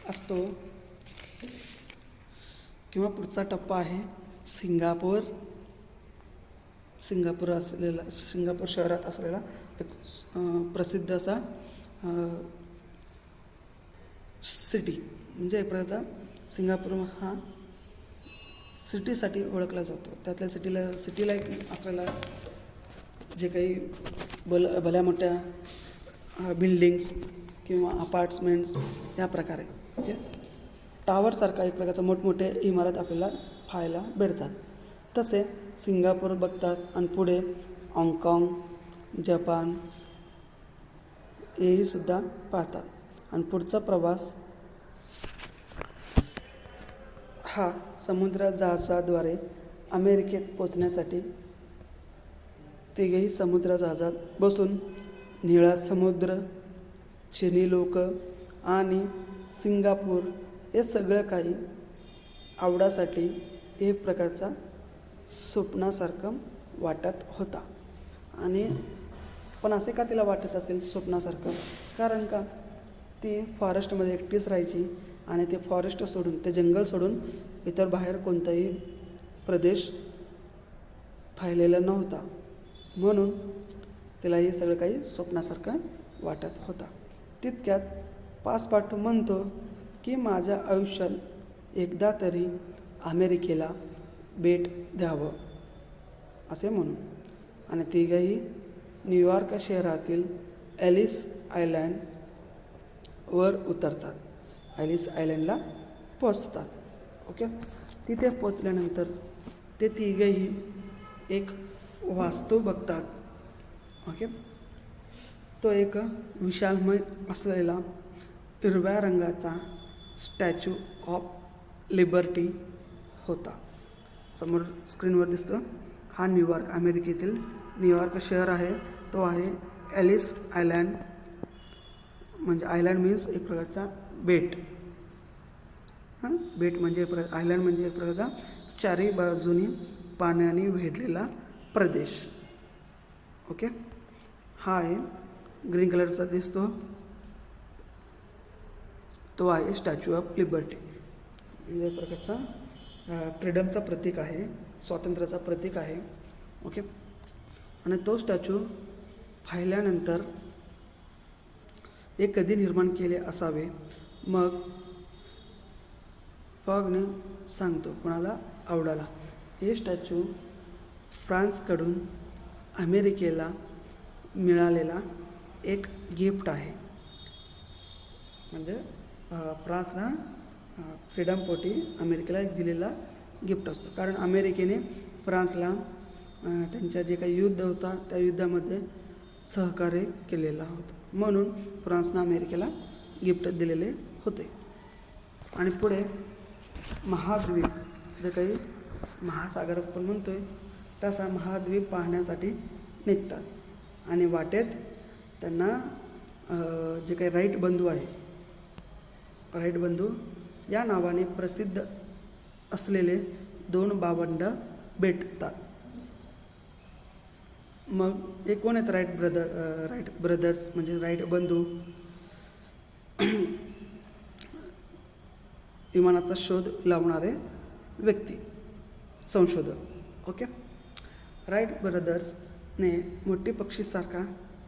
असतो किंवा पुढचा टप्पा आहे सिंगापूर शहरात असलेला एक प्रसिद्ध असा सिटी. म्हणजे एक प्रकारचा सिंगापूर हा सिटीसाठी ओळखला जातो. त्यातल्या सिटीला एक असलेला जे काही भल्या मोठ्या बिल्डिंग्स किंवा अपार्टमेंट्स या प्रकारे. ओके. टावरसारखा एक प्रकारचा मोठमोठे इमारत आपल्याला पाहायला भेटतात. तसे सिंगापूर बघतात आणि पुढे हाँगकाँग, जपान हेही सुद्धा पाहतात. आणि पुढचा प्रवास हा समुद्र जहाजाद्वारे अमेरिकेत पोचण्यासाठी तिघेही समुद्र जहाजात बसून निळा समुद्र, चिनी लोक आणि सिंगापूर हे सगळं काही आवडासाठी एक प्रकारचा स्वप्नासारखं वाटत होता. आणि पण असे का तिला वाटत असेल स्वप्नासारखं? कारण का ती फॉरेस्टमध्ये एकटीच राहायची आणि ते फॉरेस्ट सोडून, ते जंगल सोडून इतर बाहेर कोणताही प्रदेश पाहिलेला नव्हता. म्हणून तिला हे सगळं काही स्वप्नासारखं वाटत होता. तितक्यात पासपाटू म्हणतो की माझ्या आयुष्यात एकदा तरी अमेरिकेला भेट द्यावं असे म्हणून. आणि तिघंही न्यूयॉर्क शहरातील ॲलिस आयलँडवर उतरतात. ॲलिस आयलँडला पोचतात. ओके. तिथे पोचल्यानंतर ते तिघंही एक वास्तू बघतात. ओके. तो एक विशालमय असलेला हिरव्या रंगाचा स्टॅच्यू ऑफ लिबर्टी होता. समोर स्क्रीनवर दिसतो हा न्यूयॉर्क, अमेरिकेतील न्यूयॉर्क शहर आहे. तो आहे ॲलिस आयलँड. म्हणजे आयलँड मीन्स एक प्रकारचा बेट. बेट म्हणजे आयलँड म्हणजे एक प्रकारचा चारी बाजूनी पाण्याने वेढलेला प्रदेश. ओके, हा आहे ग्रीन कलरचा दिसतो तो आहे स्टॅच्यू ऑफ लिबर्टी. म्हणजे एक प्रकारचा फ्रीडमचा प्रतीक आहे, स्वातंत्र्याचा प्रतीक आहे. ओके, आणि तो स्टॅच्यू पाहिल्यानंतर हे कधी निर्माण केले असावे. मग फॉगने सांगतो कोणाला, आवडाला. हे स्टॅच्यू फ्रान्सकडून अमेरिकेला मिळालेला एक गिफ्ट आहे. म्हणजे फ्रान्सला फ्रीडमपोटी अमेरिकेला एक दिलेला गिफ्ट असतो. कारण अमेरिकेने फ्रान्सला त्यांच्या जे काही युद्ध होता त्या युद्धामध्ये सहकार्य केलेला होता, म्हणून फ्रान्सनं अमेरिकेला गिफ्ट दिलेले होते. आणि पुढे महाद्वीप, जे काही महासागर आपण म्हणतोय तसा महाद्वीप पाहण्यासाठी निघतात. आणि वाटेत त्यांना जे काही राईट बंधू आहे, राईट बंधू या नावाने प्रसिद्ध असलेले 2 भावंड भेटतात. मग हे कोण आहेत राईट ब्रदर्स म्हणजे राईट बंधू? विमानाचा शोध लावणारे व्यक्ती, संशोधक. ओके, राईट ब्रदर्सने मोठी पक्षीसारखा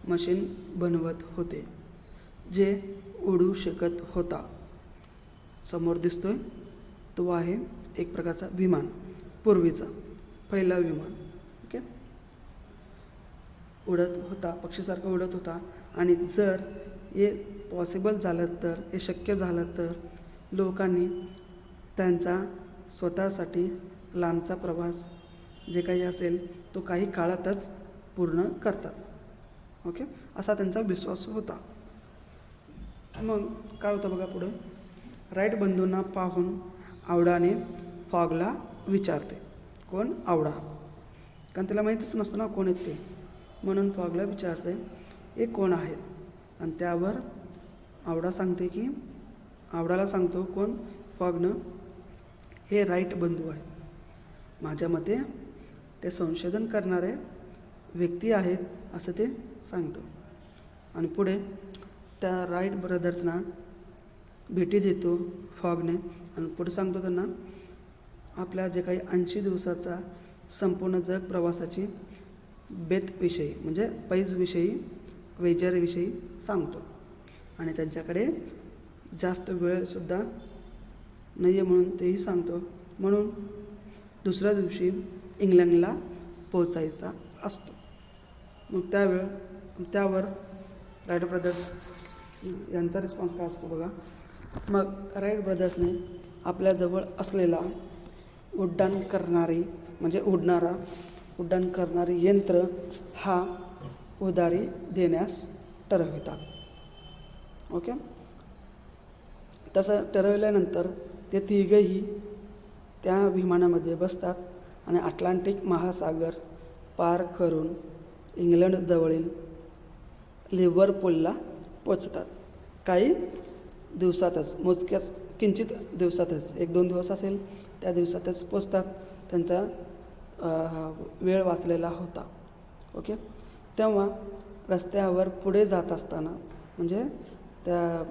मशीन बनवत होते जे उडू शकत होता. समोर दिसतोय तो आहे एक प्रकारचा विमान, पूर्वीचा पहिला विमान. ओके, उडत होता, पक्षीसारखा उडत होता. आणि जर हे पॉसिबल झालं तर, हे शक्य झालं तर लोकांनी त्यांचा स्वतःसाठी लांबचा प्रवास जे काही असेल तो काही काळातच पूर्ण करतात. ओके, असा त्यांचा विश्वास होता. मग काय होतं बघा पुढं, राईट बंधूंना पाहून आवडाने फॉगला विचारते. कोण? आवडा. कारण त्याला माहीतच नसतं ना कोण आहेत ते, म्हणून फॉगला विचारते हे कोण आहेत. आणि त्यावर आवडा सांगते की, आवडाला सांगतो कोण? फॉगनं, हे राईट बंधू आहे. माझ्या मते ते संशोधन करणारे व्यक्ती आहेत असं ते सांगतो. आणि पुढे त्या राईट ब्रदर्सना भेटी देतो फॉगने. आणि पुढे सांगतो त्यांना आपल्या जे काही 80 दिवसाचा संपूर्ण जग प्रवासाची बेतविषयी म्हणजे पैजविषयी, वेजरविषयी सांगतो. आणि त्यांच्याकडे जास्त वेळसुद्धा नाही आहे म्हणून तेही सांगतो. म्हणून दुसऱ्या दिवशी इंग्लंडला पोचायचा असतो. मग त्यावर राईट ब्रदर्स यांचा रिस्पॉन्स काय असतो बघा. मग राईट ब्रदर्सने आपल्याजवळ असलेला उड्डाण करणारी यंत्र हा उधारी देण्यास ठरवितात. ओके, तसं ठरवल्यानंतर ते तिघंही त्या विमानामध्ये बसतात आणि अटलांटिक महासागर पार करून इंग्लंडजवळील लिव्हरपूलला पोचतात. काही दिवसातच, मोजक्याच किंचित दिवसातच, 1-2 दिवस असेल त्या दिवसातच पोचतात. त्यांचा वेळ वाचलेला होता. ओके, तेव्हा रस्त्यावर पुढे जात असताना म्हणजे त्या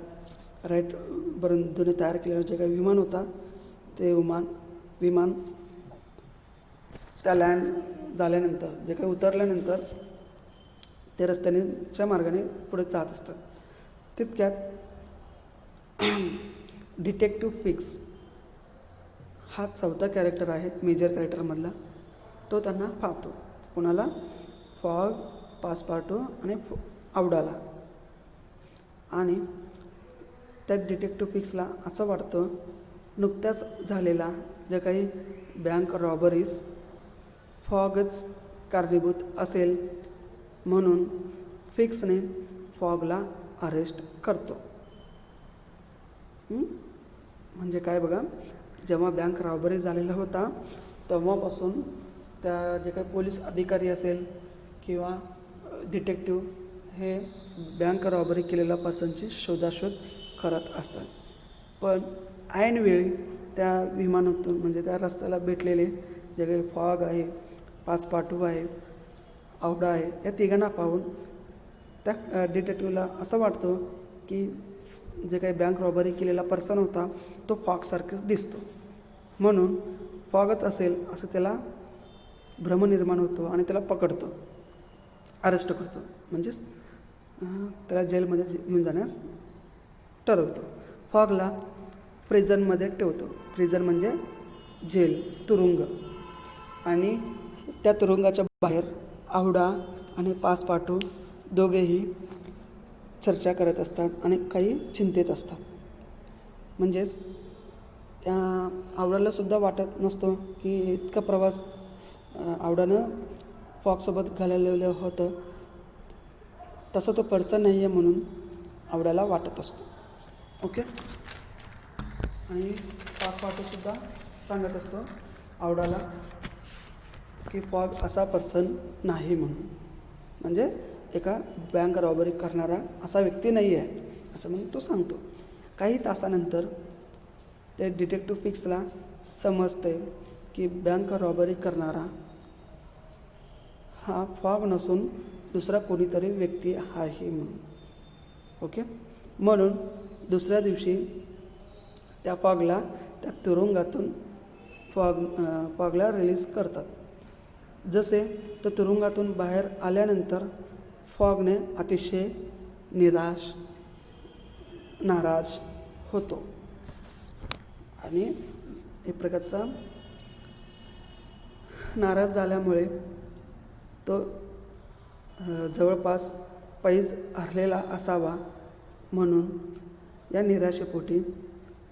राईट बंधूने तयार केलेलं जे काही विमान होता ते विमान त्या लँड झाल्यानंतर जे काही उतरल्यानंतर ते रस्त्याच्या मार्गाने पुढे जात असतात. तितक्यात डिटेक्टिव्ह फिक्स हा 4था कॅरेक्टर आहे मेजर कॅरेक्टरमधला, तो त्यांना पाहतो. कोणाला? फॉग, पासपार्टो आणि आवडाला. आणि त्या डिटेक्टिव्ह फिक्सला असं वाटतं नुकत्याच झालेला ज्या काही बँक रॉबरीज फॉगच कारणीभूत असेल, म्हणून फिक्सने फॉगला अरेस्ट करतो. म्हणजे काय बघा, जेव्हा बँक रॉबरी झालेला होता तेव्हापासून त्या जे काही पोलीस अधिकारी असेल किंवा डिटेक्टिव्ह हे बँक रॉबरी केलेल्या पर्सनची शोधाशोध करत असतात. पण ऐनवेळी त्या विमानातून म्हणजे त्या रस्त्याला भेटलेले जे काही फॉग आहे, पासपाटू आहे, आवडा आहे, या तिघांना पाहून त्या डिटेक्टिव्हला असं वाटतं की जे काही बँक रॉबरी केलेला पर्सन होता तो फॉगसारखेच दिसतो, म्हणून फॉगच असेल असं त्याला भ्रम निर्माण होतो आणि त्याला पकडतो, अरेस्ट करतो, म्हणजेच त्याला जेलमध्ये घेऊन जाण्यास ठरवतो. फॉगला प्रिझनमध्ये ठेवतो. प्रिझन म्हणजे जेल, तुरुंग. आणि त्या तुरुंगाच्या बाहेर आवडा आणि पासपाटू दोघेही चर्चा करत असतात आणि काही चिंतेत असतात. म्हणजेच आवडालासुद्धा वाटत नसतो की इतका प्रवास आवडानं फॉगसोबत घालवलेलं होतं, तसं तो पर्सन नाही आहे म्हणून आवडाला वाटत असतो. ओके. आणि पासपाटूसुद्धा सांगत असतो आवडाला की फॉग असा पर्सन नाही म्हणून, म्हणजे एका बँक रॉबरी करणारा असा व्यक्ती नाही आहे असं म्हणून तो सांगतो. काही तासानंतर ते डिटेक्टिव्ह फिक्सला समजते की बँक रॉबरी करणारा हा फॉग नसून दुसरा कोणीतरी व्यक्ती आहे म्हणून. ओके. म्हणून दुसऱ्या दिवशी त्या फॉगला त्या तुरुंगातून फॉगला रिलीज करतात. जसे तो तुरुंगातून बाहेर आल्यानंतर फॉगने अतिशय नाराज होतो आणि एक प्रकारचा नाराज झाल्यामुळे तो जवळपास पैज हरलेला असावा, म्हणून या निराशेपोटी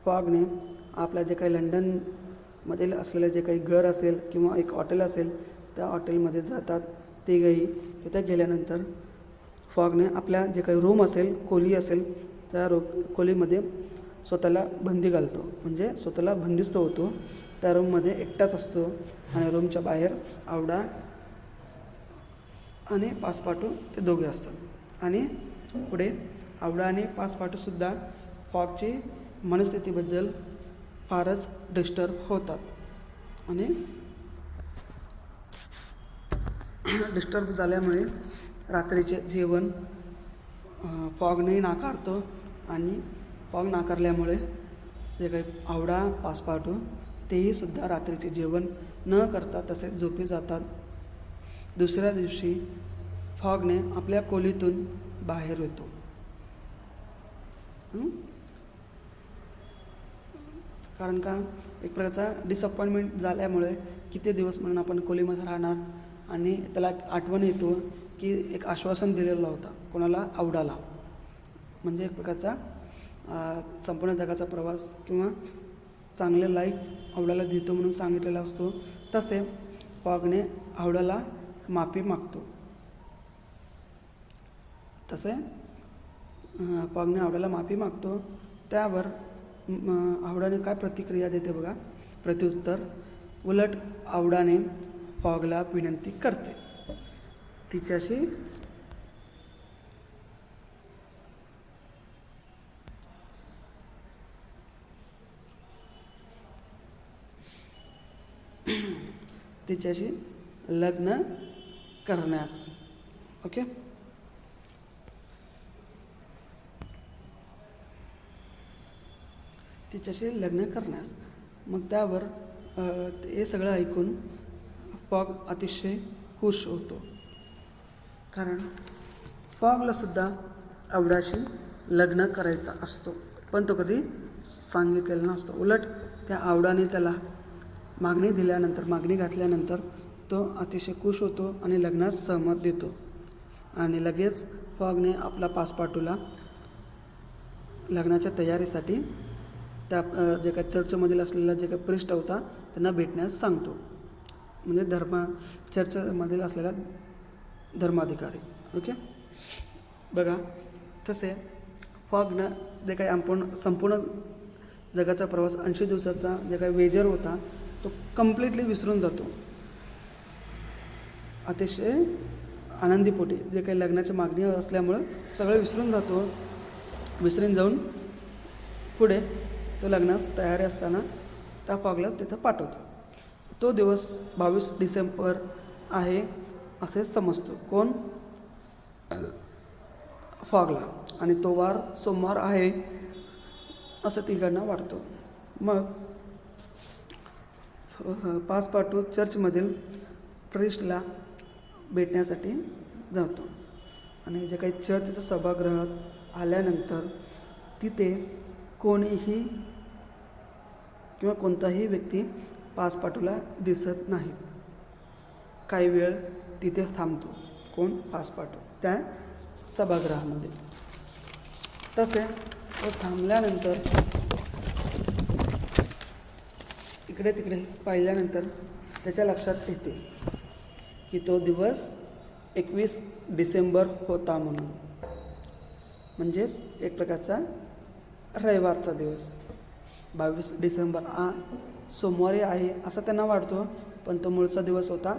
फॉगने आपल्या जे काही लंडनमधील असलेलं जे काही घर असेल किंवा एक हॉटेल असेल त्या हॉटेलमध्ये जातात. तिघंही तिथे गेल्यानंतर फॉगने आपल्या जे काही रूम असेल, खोली असेल, त्या खोलीमध्ये स्वतःला बंदी घालतो, म्हणजे स्वतःला बंदिस्त होतो. त्या रूममध्ये एकटाच असतो आणि रूमच्या बाहेर आवडा आणि पासपाटू ते दोघे असतात. आणि पुढे आवडा आणि पासपाटूसुद्धा फॉगची मनस्थितीबद्दल फारच डिस्टर्ब होतात आणि डिस्टर्ब झाल्यामुळे रात्रीचे जेवण फॉगने नाकारतो आणि फॉग नाकारल्यामुळे जे काही आवडा पासपाटू तेही सुद्धा रात्रीचे जेवण न करता तसेच झोपी जातात. दुसऱ्या दिवशी फॉगने आपल्या खोलीतून बाहेर येतो. कारण का एक प्रकारचा डिसअपॉइंटमेंट झाल्यामुळे किती दिवस म्हणून आपण खोलीमध्ये राहणार, आणि त्याला आठवण येतो की एक आश्वासन दिलेलं होता कोणाला, आवडाला, म्हणजे एक प्रकारचा संपूर्ण जगाचा प्रवास किंवा चांगले लाईफ आवडाला देतो म्हणून सांगितलेला असतो. तसे फॉगने आवडाला माफी मागतो. फॉगने आवडाला माफी मागतो. त्यावर आवडाने काय प्रतिक्रिया देते बघा, प्रत्युत्तर. उलट आवडाने फॉगला विनंती करते तिच्याशी लग्न करण्यास. ओके. तिच्याशी लग्न करण्यास. मग त्यावर हे सगळं ऐकून फॉग अतिशय खुश होतो, कारण फॉगलासुद्धा आवडाशी लग्न करायचा असतो, पण तो कधी सांगितलेला नसतो. उलट त्या आवडाने त्याला मागणी घातल्यानंतर तो अतिशय खुश होतो आणि लग्नास सहमत देतो. आणि लगेच फॉगने आपला पासपाटूला लग्नाच्या तयारीसाठी त्या जे काही चर्चमधील असलेला जे काही प्रिस्ट होता त्यांना भेटण्यास सांगतो, म्हणजे चर्चमधील असलेला धर्माधिकारी. ओके. बघा, तसे फॉगनं जे काही आपण संपूर्ण जगाचा प्रवास 80 दिवसाचा जे काही वेजर होता तो कम्प्लिटली विसरून जातो. अतिशय आनंदीपोटी जे काही लग्नाची मागणी असल्यामुळं सगळं विसरून जाऊन पुढे तो लग्नास तयारी असताना त्या फॉगला तिथं पाठवतो. तो दिवस 22 डिसेंबर आहे असे समजतो. कोण? फॉगला. आणि तो वार सोमवार आहे असं तिघांना वाटतो. मग पासपाटू चर्चमधील प्रिस्टला भेटण्यासाठी जातो आणि जे काही चर्चच्या सभागृहात आल्यानंतर तिथे कोणीही किंवा कोणताही व्यक्ती पासपाटूला दिसत नाही. काही वेळ तिथे थांबतो. कोण? पासपाटू त्या सभागृहामध्ये. तसे तो थांबल्यानंतर इकडे तिकडे पाहिल्यानंतर त्याच्या लक्षात येते की तो दिवस 21 डिसेंबर होता म्हणून, म्हणजेच एक प्रकारचा रविवारचा दिवस. 22 डिसेंबर सोमवारी आहे असं त्यांना वाटतो, पण तो मूळचा दिवस होता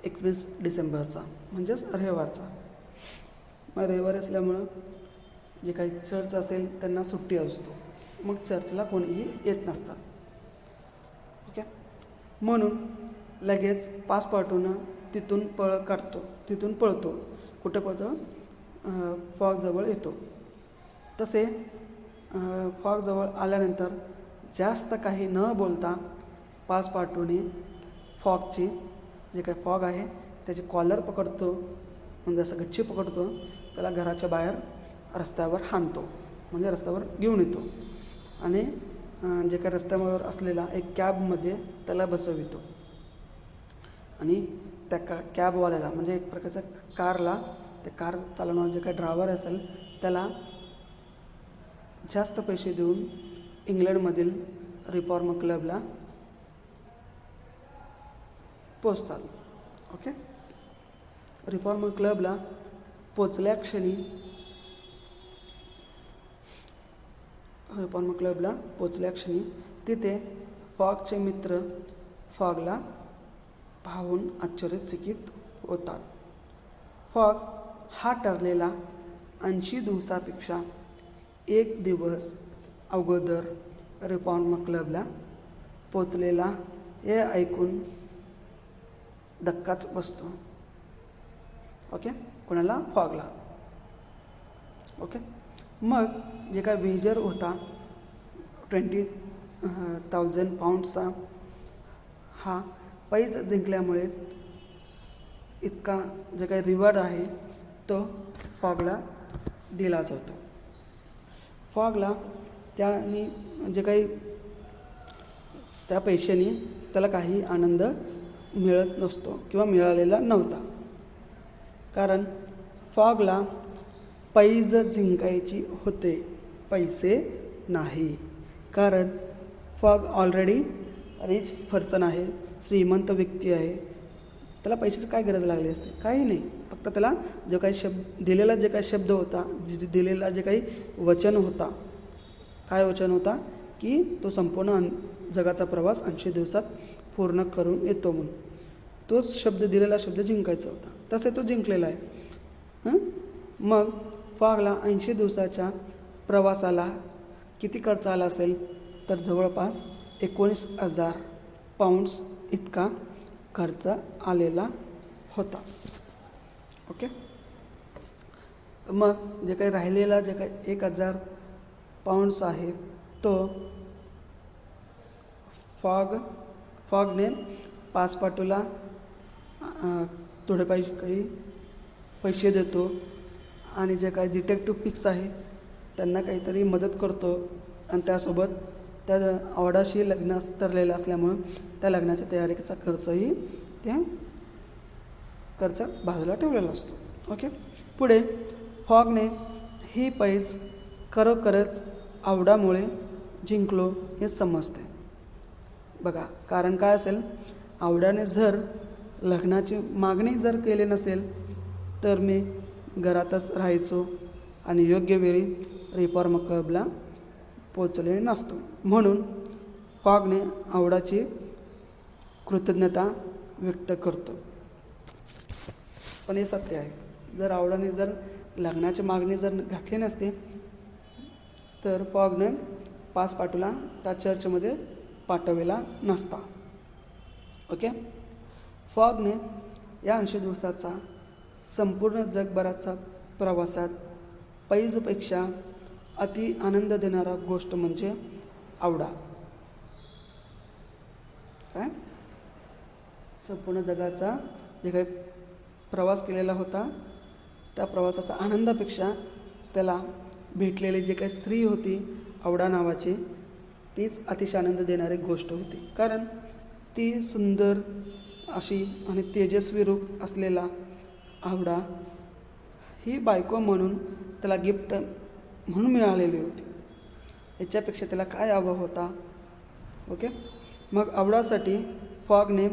21 डिसेंबरचा, म्हणजेच रविवारचा. मग रविवारी असल्यामुळं जे काही चर्च असेल त्यांना सुट्टी असतो, मग चर्चला कोणीही येत नसतात. ओके. म्हणून लगेच पासपाटून तिथून तिथून पळतो. कुठं पळतो? फॉगजवळ येतो. तसे फॉगजवळ आल्यानंतर जास्त काही न बोलता पासपाटूने फॉगची जे काही फॉग आहे त्याची कॉलर पकडतो, म्हणजे असं गच्ची पकडतो, त्याला घराच्या बाहेर रस्त्यावर हाणतो, म्हणजे रस्त्यावर घेऊन येतो आणि जे काही रस्त्यावर असलेला एक कॅबमध्ये त्याला बसवितो आणि त्या कॅबवाल्याला म्हणजे एक प्रकारच्या कारला, त्या कार चालवणारा जे काही ड्रायव्हर असेल त्याला जास्त पैसे देऊन इंग्लंडमधील रिफॉर्म क्लबला पोचतात. ओके. रिफॉर्म क्लबला पोचल्या क्षणी तिथे फॉगचे मित्र फॉगला पाहून आश्चर्यचकित होतात. फॉग हा ठरलेला 80 दिवसापेक्षा एक दिवस अगोदर रिफॉर्म क्लबला पोचलेला हे ऐकून धक्काच बसतो. ओके. कोणाला? फॉगला. ओके. मग जे काय वेजर होता 20,000 पाऊंडचा, हा पैज जिंकल्यामुळे इतका जे काही रिवॉर्ड आहे तो फॉगला दिला जातो. फॉगला त्याने जे काही त्या पैशाने त्याला काही आनंद मिळत नसतो किंवा मिळालेला नव्हता, कारण फॉगला पैज जिंकायची होते, पैसे नाही. कारण फॉग ऑलरेडी रिच पर्सन आहे, श्रीमंत व्यक्ती आहे, त्याला पैशाची काय गरज लागली असते? काही नाही. फक्त त्याला जो काही दिलेला जे काही शब्द होता, दिलेला जे काही वचन होता, काय वचन होता? की तो संपूर्ण जगाचा प्रवास 80 दिवसात पूर्ण करून येतो म्हणून. तोच दिलेला शब्द जिंकायचा होता, तसे तो जिंकलेला आहे. मग फॉगला 80 दिवसाच्या प्रवासाला किती खर्च आला असेल? तर जवळपास 19,000 पाऊंड्स इतका खर्च आलेला होता. ओके. मग जे काही राहिलेला जे काही 1,000 पाऊंड्स आहे तो फॉगने पासपाटूला थोडे काही पैसे देतो आणि जे काही डिटेक्टिव्ह फिक्स आहे त्यांना काहीतरी मदत करतो आणि त्यासोबत त्या आवडाशी लग्न ठरलेलं असल्यामुळं त्या लग्नाच्या तयारीचा खर्चही त्या खर्च बाजूला ठेवलेला असतो. ओके. पुढे फॉगने ही पैज खरोखरच आवडामुळे जिंकलो हे समजते. बघा, कारण काय असेल? आवडाने जर लग्नाची मागणी जर केली नसेल तर मी घरातच राहायचो आणि योग्य वेळी रिफॉर्म क्लबला पोचले नसतो. म्हणून फॉगने आवडाची कृतज्ञता व्यक्त करतो. पण हे सत्य आहे, जर आवडाने जर लग्नाची मागणी जर घातली नसते तर फॉगने पासपाटूला त्या चर्चमध्ये पाठवलेला नसता. ओके. फॉगने या 80 दिवसाचा संपूर्ण जगभराचा प्रवासात पैजपेक्षा अति आनंद देणारा गोष्ट म्हणजे आवडा. काय संपूर्ण जगाचा जे काही प्रवास केलेला होता त्या प्रवासाचा आनंदापेक्षा त्याला भेटलेली जे काही स्त्री होती आवडा नावाची, तीच अतिशय आनंद देणारी गोष्ट होती. कारण ती सुंदर अशी आणि तेजस्वी रूप असलेला आवडा ही बायको म्हणून त्याला गिफ्ट म्हणून मिळालेली होती. याच्यापेक्षा त्याला काय हवं होता. ओके. मग आवडासाठी फॉगने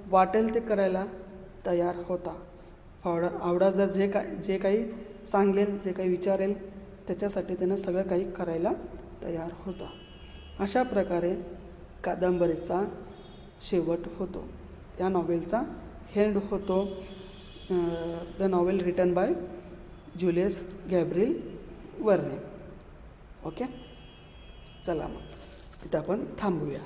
वाटेल ते करायला तयार होता. आवडा जर जे काही सांगेल, जे काही विचारेल, त्याच्यासाठी त्यानं सगळं काही करायला तयार होता. अशा प्रकारे कादंबरीचा शेवट होतो. या नॉवेलचा एंड होतो. The novel written by Julius Gabriel Verne. Okay. चला मग इथं आपण थांबूया.